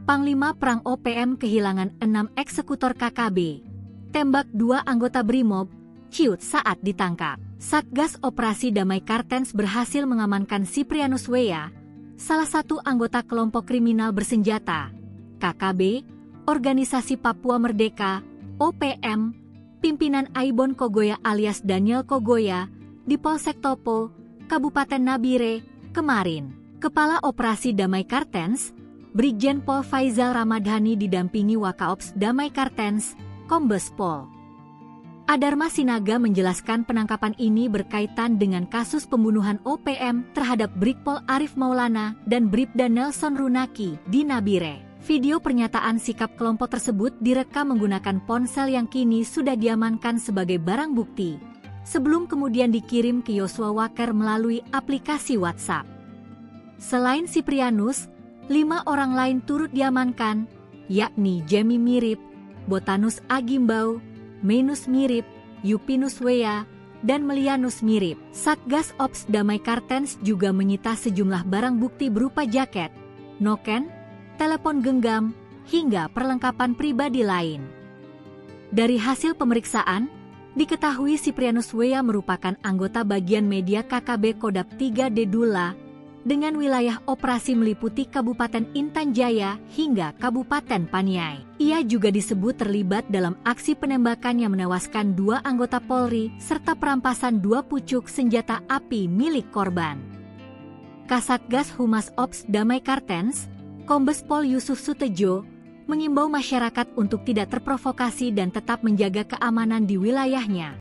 Panglima Perang OPM kehilangan 6 eksekutor KKB. Tembak 2 anggota Brimob, ciut saat ditangkap. Satgas Operasi Damai Kartens berhasil mengamankan Siprianus Weya, salah satu anggota kelompok kriminal bersenjata, KKB, Organisasi Papua Merdeka, OPM, pimpinan Aibon Kogoya alias Daniel Kogoya, di Polsek Topo, Kabupaten Nabire, kemarin. Kepala Operasi Damai Kartens, Brigjen Pol Faizal Ramadhani didampingi Wakaops Damai Kartens, Kombes Pol Adarma Sinaga menjelaskan penangkapan ini berkaitan dengan kasus pembunuhan OPM terhadap Brigpol Arif Maulana dan Bribda Nelson Runaki di Nabire. Video pernyataan sikap kelompok tersebut direkam menggunakan ponsel yang kini sudah diamankan sebagai barang bukti, sebelum kemudian dikirim ke Yosua Waker melalui aplikasi WhatsApp. Selain Siprianus, 5 orang lain turut diamankan, yakni Jemi Mirip, Botanus Agimbau, Menus Mirip, Yupinus Weya, dan Melianus Mirip. Satgas Ops Damai Kartens juga menyita sejumlah barang bukti berupa jaket, noken, telepon genggam, hingga perlengkapan pribadi lain. Dari hasil pemeriksaan, diketahui Siprianus Weya merupakan anggota bagian media KKB Kodap 3 Dedula, dengan wilayah operasi meliputi Kabupaten Intan Jaya hingga Kabupaten Paniai. Ia juga disebut terlibat dalam aksi penembakan yang menewaskan 2 anggota Polri serta perampasan 2 pucuk senjata api milik korban. Kasatgas Humas Ops Damai Kartens, Kombes Pol Yusuf Sutejo, mengimbau masyarakat untuk tidak terprovokasi dan tetap menjaga keamanan di wilayahnya.